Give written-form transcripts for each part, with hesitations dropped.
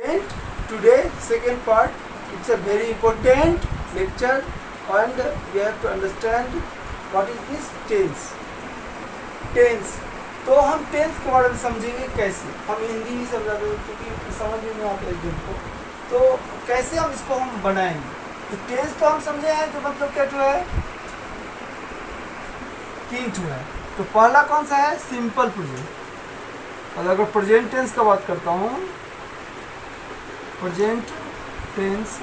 in today second part. It's a very important lecture and we have to understand what is this tense. Tense. तो हम tense के बारे में समझेंगे कैसे, हम हिंदी ही समझा देंगे क्योंकि समझ में नहीं आता है को, तो कैसे हम इसको हम बनाएंगे। तो टेंस तो हम समझे हैं, जो मतलब क्या जो है तीन ठो है। तो पहला कौन सा है, सिंपल प्रेजेंट। और अगर प्रेजेंट टेंस का बात करता हूँ, प्रेजेंट टेंस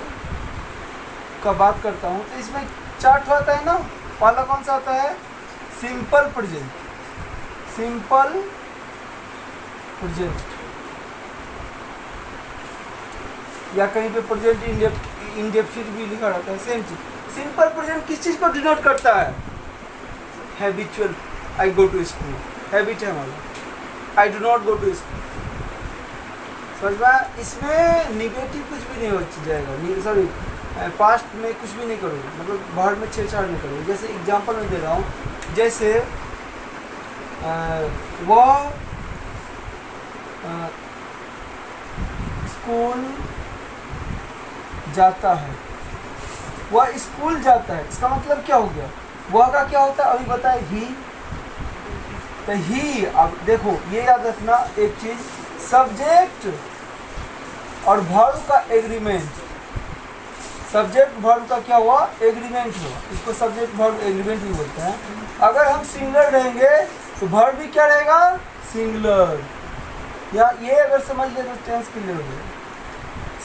का बात करता हूँ तो इसमें चार ठो आता है ना। पहला कौन सा आता है, सिंपल प्रेजेंट, सिंपल प्रेजेंट, या कहीं पे प्रेजेंट इंडेफिनिट भी लिखा रहता है, सेम चीज। सिंपल प्रेजेंट किस चीज को डिनोट करता है, habitual, I go to school, habit है हमारा, I do not go to school. समझ में, इसमें निगेटिव कुछ भी नहीं हो जाएगा, सॉरी पास्ट में कुछ भी नहीं करोगे, मतलब वर्ड में छेड़छाड़ नहीं करोगे। जैसे एग्जांपल में दे रहा हूँ, जैसे वह स्कूल जाता है, वह स्कूल जाता है, इसका मतलब क्या हो गया, वह का क्या होता है अभी बताए, ही। तो ही, अब देखो ये याद रखना एक चीज, सब्जेक्ट और वर्ब का एग्रीमेंट, सब्जेक्ट वर्ब का क्या हुआ, एग्रीमेंट हुआ, इसको सब्जेक्ट वर्ब एग्रीमेंट भी बोलते हैं। अगर हम सिंगुलर रहेंगे तो वर्ब भी क्या रहेगा, सिंगुलर। या ये अगर समझ ले तो टेंस क्लियर हो जाएगा।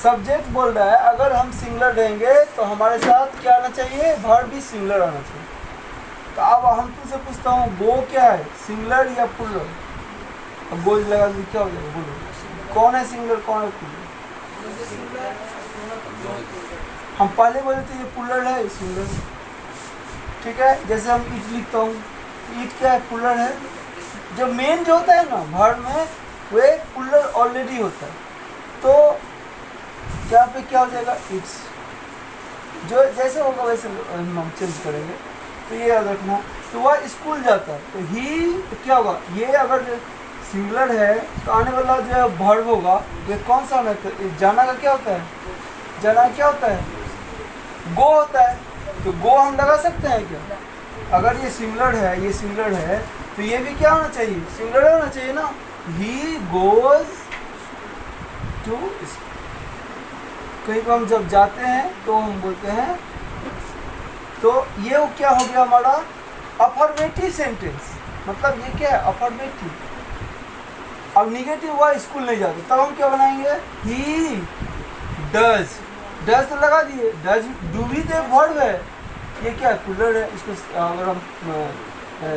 सब्जेक्ट बोल रहा है अगर हम सिंगुलर रहेंगे तो हमारे साथ क्या आना चाहिए, वर्ब भी सिंगुलर आना चाहिए। तो अब हम तुमसे पूछता हूँ, गो क्या है, सिंगुलर या प्लुरल? अब गो लगा तो क्या हो जाएगा, बोलो कौन है सिंगुलर कौन है प्लुरल? हम पहले बोले थे ये प्लुरल है, सिंगुलर, ठीक है। जैसे हम ईट लिखता हूँ, ईट क्या है, प्लुरल है। जो मेन जो होता है ना वर्ब में, वो एक प्लुरल ऑलरेडी होता है, तो यहाँ पे क्या हो जाएगा, इट्स। जो जैसे होगा वैसे हम चेंज करेंगे, तो ये याद रखना। तो वह स्कूल जाता है, तो ही तो क्या होगा, ये अगर सिंगुलर है तो आने वाला जो है वर्ब होगा ये कौन सा होना है, जाना का क्या होता है, जाना क्या होता है, गो होता है। तो गो हम लगा सकते हैं क्या, अगर ये सिंगुलर है, ये सिंगुलर है, तो ये भी क्या होना चाहिए, सिंगुलर होना चाहिए ना। He goes to school. कहीं पर हम जब जाते हैं तो हम बोलते हैं, तो ये वो क्या हो गया हमारा, अफर्मेटिव सेंटेंस, मतलब ये क्या है, अफर्मेटिव। अब निगेटिव हुआ, स्कूल नहीं जाते, तब हम क्या बनाएंगे, ही डज, डज तो लगा दिए, डज डू भी तो वर्ब है, ये क्या है, प्लुरल है। इसको अगर हम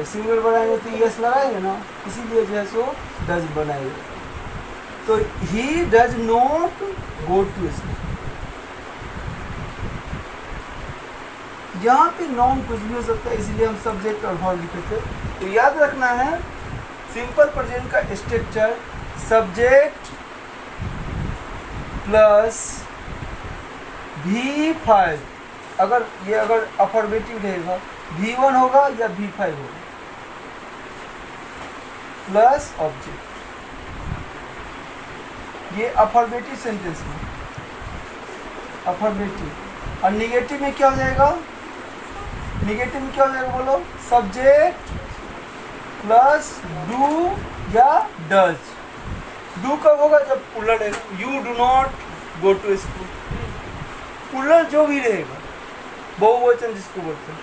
सिंगुलर बनाएंगे तो यस लगाएंगे ना, इसीलिए जो है सो डज बनाएंगे। तो he does not go to school. यहाँ पे नॉन कुछ भी हो सकता है, इसीलिए हम सब्जेक्ट और वर्ब लिखे थे। तो याद रखना है सिंपल प्रेजेंट का स्ट्रक्चर, सब्जेक्ट प्लस V5, अगर ये अगर अफर्मेटिव रहेगा V1 होगा या V5 होगा, प्लस ऑब्जेक्ट। ये अफर्मेटिव सेंटेंस में, अफर्मेटिव। और निगेटिव में क्या हो जाएगा, निगेटिव में क्या हो जाएगा बोलो, सब्जेक्ट प्लस डू या डज। डू कब होगा, जब प्लुरल है, you do not go to school, plural जो भी रहेगा, बहुवचन जिसको बोलते हैं,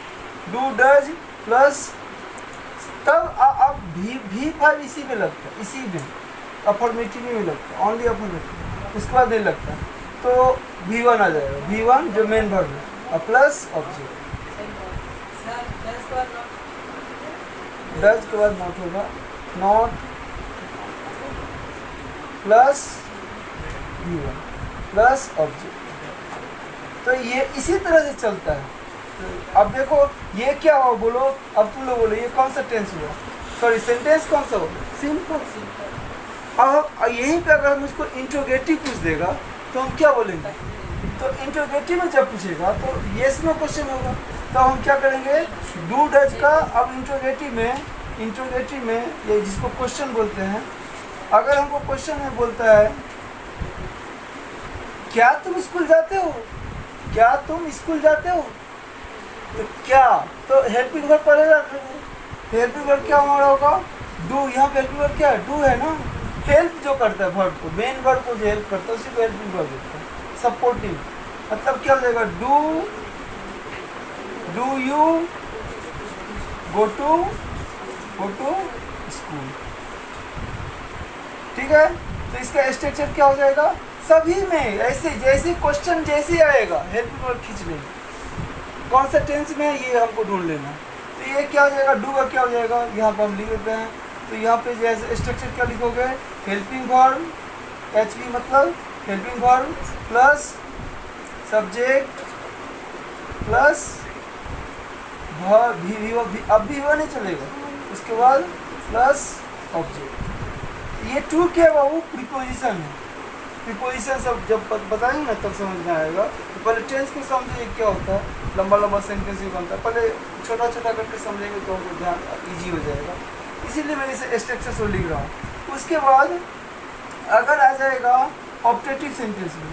डू डज प्लस, तब अब V5 इसी में लगता है, इसी में अफर्मेटिव में लगता है, ओनली अफर्मेटिव, उसके बाद नहीं लगता। तो V1 आ जाएगा, V1 जो मेन वर्ब है, और प्लस ऑब्जेक्ट। डज के बाद नॉट होगा, not plus V1 plus object. तो ये इसी तरह से चलता है। तो अब देखो ये क्या हुआ, बोलो अब तुम लोग बोलो, ये कौन सा टेंस हुआ, सॉरी सेंटेंस कौन सा होगा, सिंपल। अब यहीं पे अगर हम उसको इंट्रोगेटिव पूछ देगा तो हम क्या बोलेंगे, तो इंट्रोगेटिव में जब पूछेगा तो येस नो क्वेश्चन होगा, तो हम क्या करेंगे, डू डज का। अब इंट्रोगेटिव में ये जिसको क्वेश्चन बोलते हैं, अगर हमको क्वेश्चन में बोलता है क्या तुम स्कूल जाते हो, क्या तुम स्कूल जाते हो, तो क्या, तो हेल्पिंग वर्ब पड़ेगा। हेल्पिंग वर्ब क्या हमारा होगा, डू। यहाँ पे हेल्पिंग वर्ब क्या है, डू है ना। हेल्प जो करता है वर्ब को, मेन वर्ब को जो हेल्प करता है उसी को हेल्पिंग वर्ब होता है। सपोर्टिंग मतलब क्या हो जाएगा, do you go to school. ठीक है, तो इसका स्ट्रक्चर क्या हो जाएगा, सभी में ऐसे जैसे क्वेश्चन जैसे आएगा हेल्पिंग वर्ब खींच लेंगे। कौन सा टेंस में है ये हमको ढूंढ लेना। तो ये क्या हो जाएगा, डू का क्या हो जाएगा, यहाँ पर हम लिख देते हैं। तो यहाँ पे जैसे स्ट्रक्चर क्या लिखोगे, हेल्पिंग वर्ब, एचवी मतलब helping verb plus subject plus अब भी वह नहीं चलेगा, उसके बाद प्लस ऑब्जेक्ट। ये टू क्या है बाबू, प्रीपोजिशन है। प्रीपोजिशन सब जब बताएंगे ना तब समझ में आएगा। तो पहले टेंस को समझिए क्या होता है, लंबा लंबा सेंटेंस भी बनता है, पहले छोटा छोटा करके समझेंगे तो हमको ध्यान ईजी हो जाएगा। इसीलिए मैं इसे स्ट्रक्चर से लिख रहा हूँ। उसके बाद अगर आ जाएगा ऑब्जेक्टिव सेंटेंस में,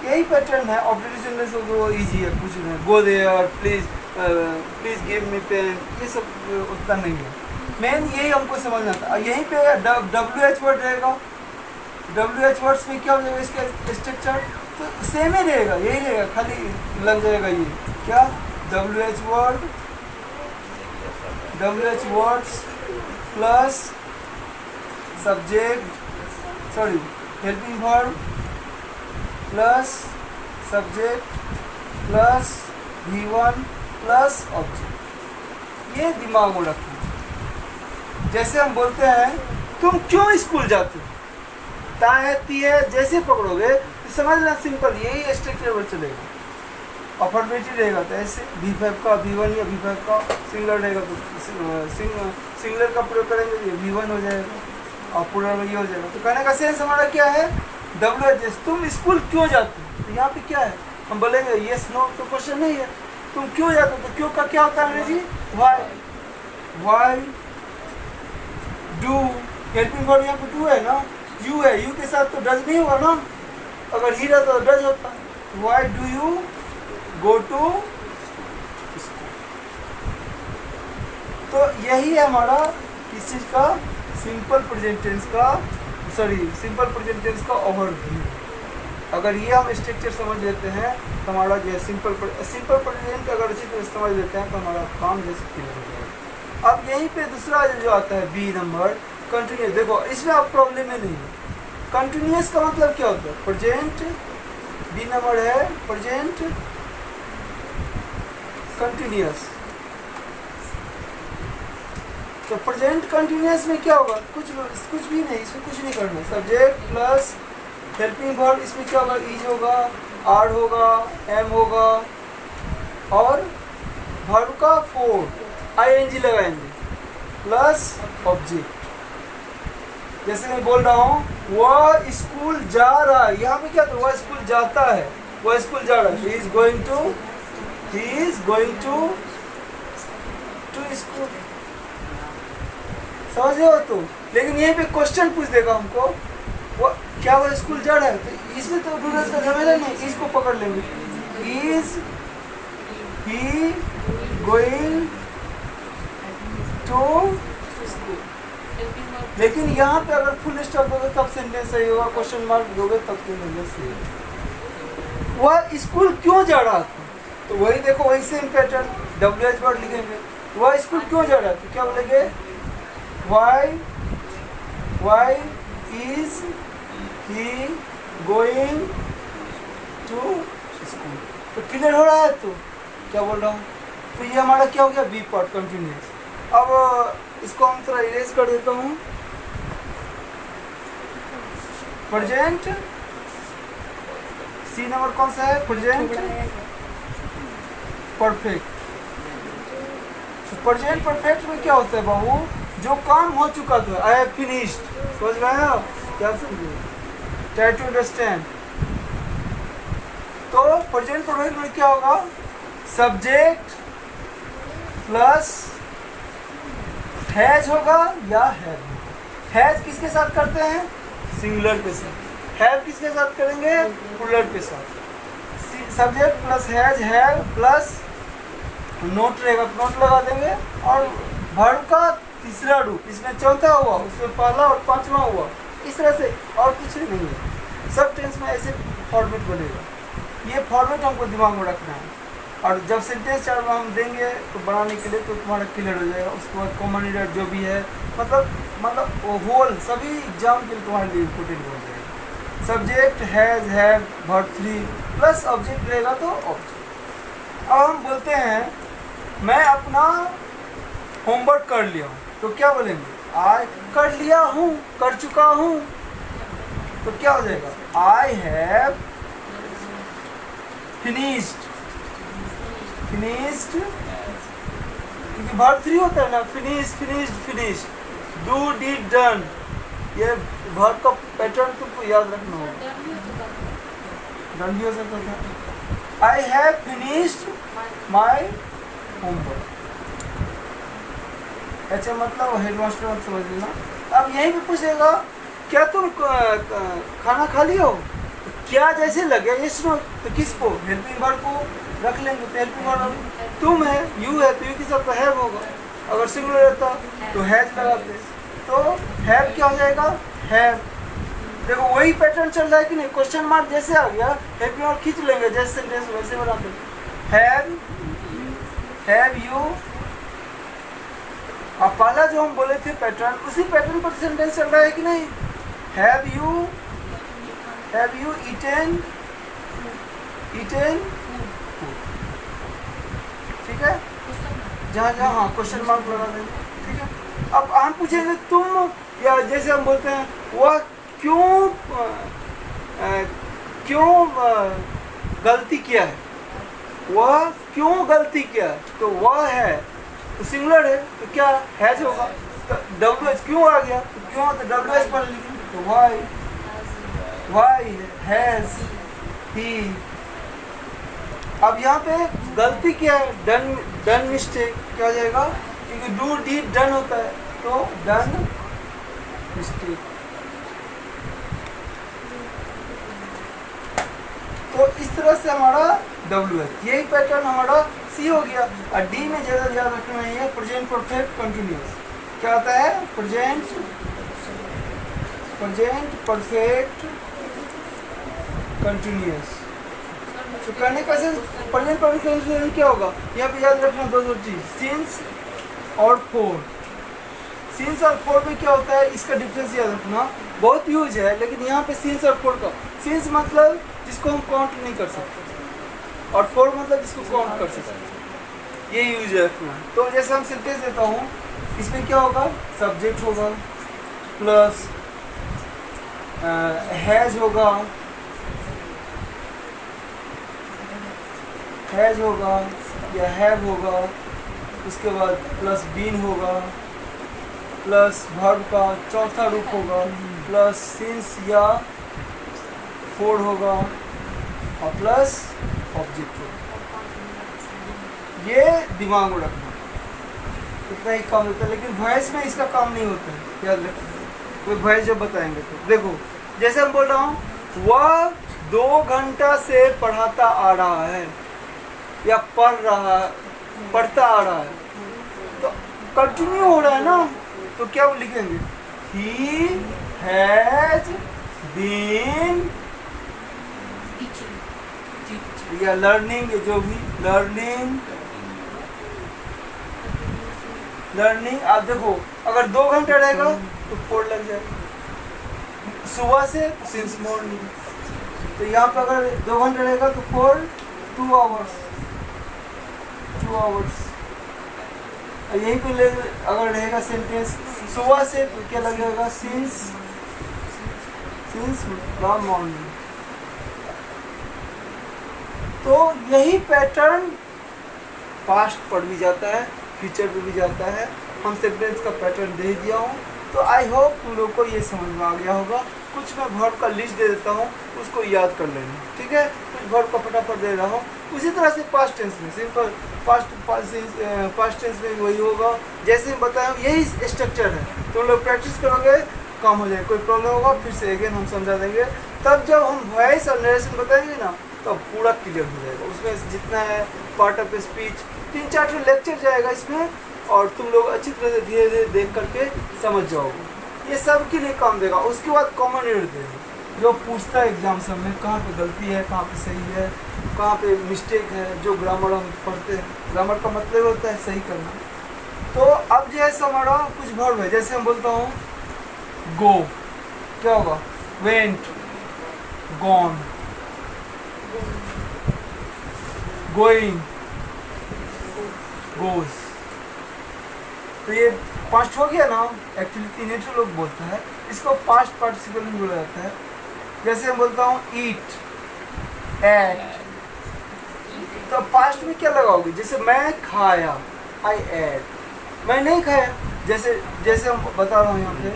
यही पैटर्न है। ऑब्जेक्टिव सेंटेंस तो ईजी है, कुछ नहीं, go there, please give me pen, ये सब उतना नहीं है। मेन यही हमको समझना था। यहीं पे WH वर्ड रहेगा, WH वर्ड्स में क्या हो जाएगा इसका स्ट्रक्चर, तो सेम ही रहेगा, यही रहेगा, खाली लग जाएगा ये क्या, WH words plus subject, sorry helping verb plus subject plus V1 plus object. ये दिमाग में रखना। जैसे हम बोलते हैं तुम क्यों स्कूल जाते हो, ता है ती है, जैसे पकड़ोगे तो समझ लेना सिंपल यही स्ट्रक्चर चलेगा। अफर्मेटिव रहेगा तो ऐसे V5 का V1 या V5 का सिंगलर रहेगा तो सिंगलर का प्रयोग करेंगे ये V1 हो जाएगा और पूरा में ये हो जाएगा। तो कहने का सेंस हमारा क्या है, WH, तुम स्कूल क्यों जाते हो। तो यहाँ पे क्या है, हम बोलेंगे यस नो, तो क्वेश्चन नहीं है, तुम क्यों जाते हो। तो क्यों का क्या होता है अंग्रेजी, वाई डू। हेल्पिंग वर्ब यहाँ पे डू है ना, यू है, यू के साथ तो डज नहीं होगा ना, अगर ही रहता तो डज होता। Why do you go to school. तो यही है हमारा किस चीज का, सिंपल प्रेजेंट टेंस का ओवरव्यू। अगर ये हम स्ट्रक्चर समझ लेते हैं तो हमारा जो है सिंपल प्रेजेंट अगर अच्छी तरह समझ लेते हैं तो हमारा काम जैसे क्लियर हो जाएगा। अब यहीं पे दूसरा जो आता है बी नंबर, कंटिन्यूस। देखो इसमें अब प्रॉब्लम ही नहीं है। कंटिन्यूस का मतलब क्या होता है, प्रेजेंट। बी नंबर है प्रेजेंट कंटिन्यूस। तो प्रेजेंट कंटिन्यूस में क्या होगा, कुछ भी नहीं, इसमें कुछ नहीं करना। सब्जेक्ट प्लस हेल्पिंग वर्ब, इसमें क्या होगा, इज होगा, आर होगा, एम होगा और वर्ब का फोर ING लगाएंगे प्लस ऑब्जेक्ट। जैसे मैं बोल रहा हूँ वह स्कूल जा रहा है, यहाँ पे क्या था, वह स्कूल जाता है, वह स्कूल जा रहा है। He is going to school. समझ रहे हो। तो लेकिन यहीं पे क्वेश्चन पूछ देगा हमको, वो क्या वो स्कूल जा रहा है, तो इसमें तो डूडल्स का झमेला नहीं, इसको पकड़ लेंगे। Is he going to school. लेकिन यहाँ पे अगर फुल स्टॉप दोगे तब सेंटेंस सही होगा, क्वेश्चन मार्क दोगे तब सेंटेंस सही होगा। वह स्कूल क्यों जा रहा था, तो वही देखो, वही सेम पैटर्न, WH वर्ड लिखेंगे। वह स्कूल क्यों जा रहा है, तो क्या बोलेंगे, why is he going to school। तो क्लियर हो रहा है, तो क्या बोल रहा हूँ। तो ये हमारा क्या हो गया, बी पार्ट कंटिन्यूस। अब इसको हम थोड़ा इरेज कर देता हूँ। प्रेजेंट सी नंबर कौन सा है, प्रेजेंट परफेक्ट। प्रेजेंट परफेक्ट में क्या होता है बाबू, जो काम हो चुका था, आई हैव फिनिश्ड। समझ रहे हैं आप, क्या समझे, ट्राई टू अंडरस्टैंड। तो प्रेजेंट परफेक्ट में क्या होगा, सब्जेक्ट प्लस हैज होगा या हैव। हैज किसके साथ करते हैं, सिंगुलर के साथ। हैव किसके साथ करेंगे? प्लूरल के साथ। Subject plus has, have plus note रहेगा, नोट लगा देंगे। और वर्ब का तीसरा रूप, इसमें चौथा हुआ, उसमें पहला और पांचवा हुआ, इस तरह से, और कुछ नहीं है। सब टेंस में ऐसे फॉर्मेट बनेगा। ये फॉर्मेट हमको दिमाग में रखना है, और जब सेंटेंस चार्ट हम देंगे तो बनाने के लिए तो तुम्हारा क्लियर हो जाएगा। उसके बाद कॉमन एरर जो भी है, मतलब होल सभी एग्जाम के लिए तुम्हारे लिए इम्पोर्टेंट हो जाएगा। Subject has, have, verb 3 plus object रहेगा तो ऑब्जेक्ट। अब हम बोलते हैं मैं अपना होमवर्क कर लिया हूँ, तो क्या बोलेंगे? आई कर लिया हूँ, कर चुका हूँ, तो क्या हो जाएगा? I have finished. फिनिश्ड क्योंकि वर्ब 3 होता है ना, finish, finished, finished, do, did, done. ये वर्ब का पैटर्न तुमको याद रखना होगा। डन भी हो सकता था। I have finished my homework. अच्छा, मतलब हेडमास्टर मत समझ लेना। अब यहीं पे पूछेगा क्या तुम खाना खा लियो? तो क्या जैसे लगे ये सुनो, तो किसको? हेल्पिंग वर्ब को रख लेंगे, तो हेल्पिंग वर्ब तुम है, यू है, तो यू के साथ हैव होगा। अगर सिंगुलर रहता तो हैज लगाते, तो हैव क्या हो जाएगा? हैव। देखो वही पैटर्न चल रहा है कि नहीं? क्वेश्चन मार्क जैसे आ गया, हेल्पिंग वर्ब खींच लेंगे, जैसे सेंटेंस वैसे बनाते। Have you. अब पहला जो हम बोले थे पैटर्न, उसी पैटर्न पर सेंटेंस चल रहा है कि नहीं? हैव यू ईटेन ठीक है, जहाँ जहाँ हाँ क्वेश्चन मार्क लगा देंगे, ठीक है। अब हम पूछेंगे तुम, या जैसे हम बोलते हैं वह क्यों गलती किया है? वह क्यों गलती किया? तो वह है तो सिंगुलर है, तो क्या हैज होगा। तो डब्ल्यू एच क्यों आ गया? तो क्यों, तो डब्ल्यू एच पर लिखेंगे, तो वाई हैज ही। अब यहाँ पे गलती क्या है? डन मिस्टेक, क्या हो जाएगा? क्योंकि डू, डिड, डन होता है, तो डन मिस्टेक। तो इस तरह से हमारा डब्ल्यू है, यही पैटर्न हमारा सी हो गया। और डी में ज़्यादा याद रखना है प्रेजेंट परफेक्ट कंटिन्यूअस। क्या होता है? Present perfect continuous. तो करने का प्रेजेंट परफेक्ट कंटिन्यूअस क्या होगा? यहाँ पे याद रखना दो चीज, सिंस और फोर। सिंस और फोर में क्या होता है, इसका डिफरेंस याद रखना। बहुत यूज है, लेकिन यहाँ पे सिंस और फोर का, सिंस मतलब जिसको हम काउंट नहीं कर सकते, और फोर मतलब जिसको काउंट कर सकते, ये यूज रखना। तो जैसे हम सेंटेंस देता हूँ, इसमें क्या होगा? सब्जेक्ट होगा प्लस हैज होगा, या हैव होगा, उसके बाद प्लस बीन होगा, प्लस वर्ब का चौथा रूप होगा, प्लस सिंस या फोर होगा, और प्लस ऑब्जेक्ट होगा। ये दिमाग में रखना, इतना ही काम होता है। लेकिन वॉइस में इसका काम नहीं होता है, याद रखना। कोई वॉइस जब बताएंगे तो देखो, जैसे हम बोल रहा हूँ वह 2 घंटा से पढ़ाता आ रहा है, या पढ़ता आ रहा है, तो कंटिन्यू हो रहा है ना, तो क्या वो लिखेंगे? ही हैज बीन, या लर्निंग, जो भी लर्निंग। आप देखो अगर 2 घंटा रहेगा तो 4 लग जाएगा, सुबह से तो सिंस मॉर्निंग। तो यहाँ पर अगर 2 घंटा रहेगा तो 4, 2 आवर्स। यहीं पे अगर रहेगा सेंटेंस सुबह से, तो क्या लगेगा? Since the morning. तो यही पैटर्न पास्ट पर भी जाता है, फ्यूचर पे भी जाता है। हम सेंटेंस का पैटर्न दे दिया हूँ, तो आई होप तुम लोग को ये समझ में आ गया होगा। कुछ मैं वर्ब का लिस्ट दे देता हूँ, उसको याद कर लेना, ठीक है? कुछ वर्ब का फटाफट दे रहा हूँ। उसी तरह से पास्ट टेंस में, सिंपल पास्ट टेंस में वही होगा जैसे बताया, यही स्ट्रक्चर है। तो लोग प्रैक्टिस करोगे, कम हो जाए, कोई प्रॉब्लम होगा फिर से अगेन हम समझा देंगे। तब जब हम वॉइस और नरेशन बताएंगे ना तो पूरा क्लियर हो जाएगा। उसमें जितना है पार्ट ऑफ स्पीच 3-4 लेक्चर जाएगा इसमें, और तुम लोग अच्छी तरह से धीरे धीरे देख करके समझ जाओगे। ये सब के लिए काम देगा। उसके बाद कॉमन एरर देगा, जो पूछता है एग्जाम सब में, कहाँ पे गलती है, कहाँ पे सही है, कहाँ पे मिस्टेक है। जो ग्रामर हम पढ़ते हैं, ग्रामर का मतलब होता है सही करना। तो अब जो है हमारा कुछ वर्ब है, जैसे हम बोलता हूँ गो, क्या होगा? Went, gone, going, goes. तो ये पास्ट हो गया ना। एक्चुअली 3 लोग बोलते हैं इसको, पास्ट पार्टिसिपल में बोला जाता है। जैसे हम बोलता हूँ ईट, एट, तो पास्ट में क्या लगाओगे? जैसे मैं खाया, आई एट। मैं नहीं खाया, जैसे जैसे हम बता रहा हूँ यहाँ पे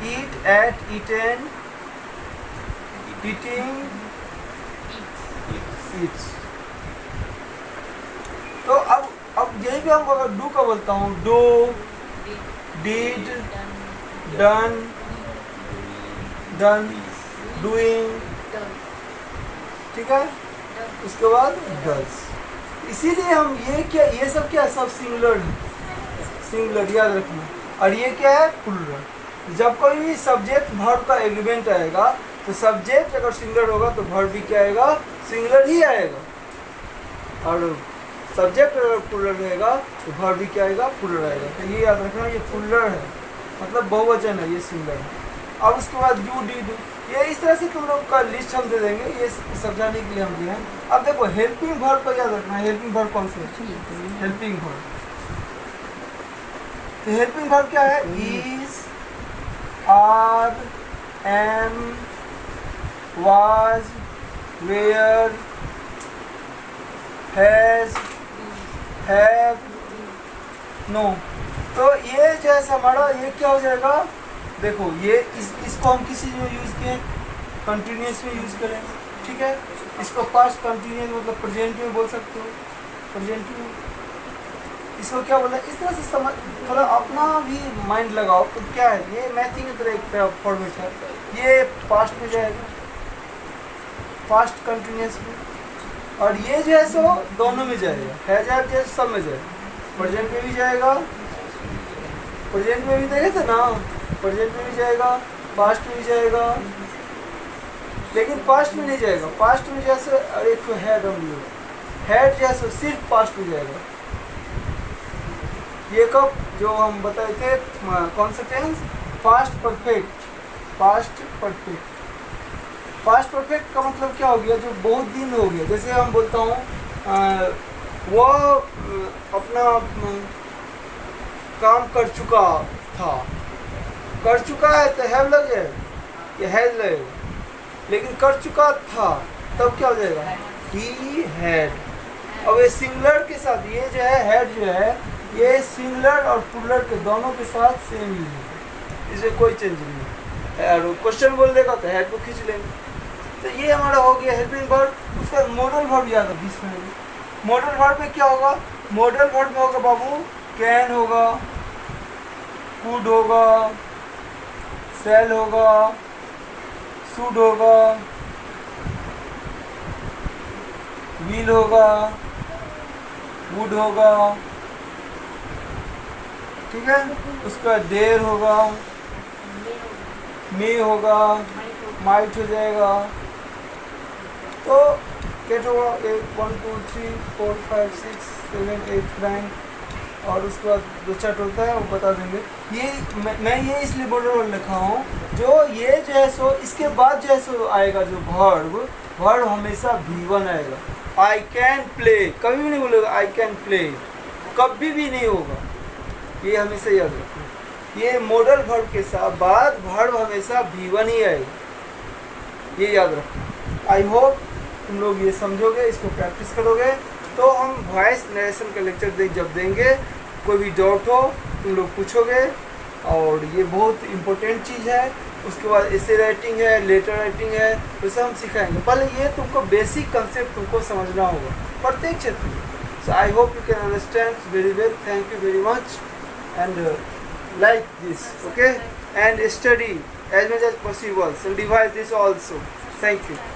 ईट, एट, ईटेन, ईटिंग, ईट्स। तो अब यही भी हम अगर डू का बोलता हूँ, do, did, done, done, doing, ठीक है। उसके बाद डज। इसीलिए हम ये सब क्या सब सिंगुलर है, सिंगुलर याद रखना। और ये क्या है? प्लूरल। जब कोई भी सब्जेक्ट वर्ब का एग्रीमेंट आएगा तो सब्जेक्ट अगर सिंगुलर होगा तो वर्ब भी क्या आएगा? सिंगुलर ही आएगा। और सब्जेक्ट अगर प्लूरल रहेगा तो वर्ब भी क्या आएगा? प्लूरल आएगा। तो ये याद रखना, ये प्लूरल है, मतलब बहुवचन है, ये सिंगुलर है। अब उसके बाद यू, डिड, ये इस तरह से तुम लोग का लिस्ट हम दे देंगे, ये समझाने के लिए हम दिए हैं। अब देखो हेल्पिंग वर्ब का याद रखना है। हेल्पिंग वर्ब कौन से? Helping verb. तो हेल्पिंग वर्ब क्या है? Is, are, am, was, were, has, have, no. तो ये जैसा हमारा ये क्या हो जाएगा? देखो ये इसको हम किसी में यूज़ किए, कंटिन्यूस में यूज़ करें, ठीक है। इसको पास्ट कंटिन्यूस मतलब प्रेजेंट में बोल सकते हो, प्रेजेंट में। इसको क्या बोला? इस तरह से समझ, थोड़ा अपना भी माइंड लगाओ। तो क्या है ये? मैथिंग की तरह एक फॉर्मेट है। ये पास्ट में जाएगा, पास्ट कंटिन्यूस में, और ये जो है सो दोनों में जाएगा, है जाए सब में जाएगा। प्रेजेंट में भी जाएगा, प्रेजेंट में भी देखे थे ना, प्रेजेंट में भी जाएगा, पास्ट में भी जाएगा, लेकिन पास्ट में नहीं जाएगा। पास्ट में जैसे एक तो हेड हम लोग, हेड जैसे सिर्फ पास्ट में जाएगा। ये कब जो हम बताए थे कौन सा tense? Past perfect. Past perfect, past perfect का मतलब क्या हो गया? जो बहुत दिन हो गया। जैसे हम बोलता हूँ वो अपना काम कर चुका था, कर चुका है तो हैव लग जाएगा, ये हैज लगेगा। लेकिन कर चुका था तब क्या हो जाएगा? He had. अब ये सिंगुलर के साथ ये जो है हैड जो है, ये सिंगुलर और प्लूरल के दोनों के साथ सेम ही है, इसमें कोई चेंज नहीं है। और क्वेश्चन बोल देगा तो हैड को खींच लेंगे। तो ये हमारा हो गया हेल्पिंग वर्ब। उसका मॉडल वर्ब याद रखिए इसमें। मॉडल वर्ब में क्या होगा? मॉडल वर्ब में होगा बाबू कैन होगा, कुड होगा, सेल होगा, शुड होगा, विल होगा, वुड होगा, ठीक है। उसका देर होगा, मे होगा, माइट हो जाएगा। तो कैट होगा 1 2 3 4 5 6 7 8 9, और उसके बाद दो चार्ट होता है वो बता देंगे। ये मैं ये इसलिए बोल लिखा हूँ, जो ये जो है सो इसके बाद जो है सो आएगा जो वर्ब हमेशा V1 आएगा। आई कैन प्ले, कभी भी नहीं बोलेगा आई कैन प्ले, कभी भी नहीं होगा। ये हमेशा याद रखना। ये मॉडल वर्ब के साथ बाद वर्ब हमेशा V1 ही आएगा, ये याद रखना। आई होप तुम लोग ये समझोगे, इसको प्रैक्टिस करोगे। तो हम वॉइस नरेशन का लेक्चर जब देंगे, कोई भी डाउट हो तुम लोग पूछोगे, और ये बहुत इम्पोर्टेंट चीज़ है। उसके बाद एसे राइटिंग है, लेटर राइटिंग है, वो सब हम सिखाएंगे। पहले ये तुमको बेसिक कंसेप्ट तुमको समझना होगा प्रत्येक क्षेत्र में। So I hope you can understand very well. Thank you very much and like this, okay, and study as much as possible. So revise this also. Thank you.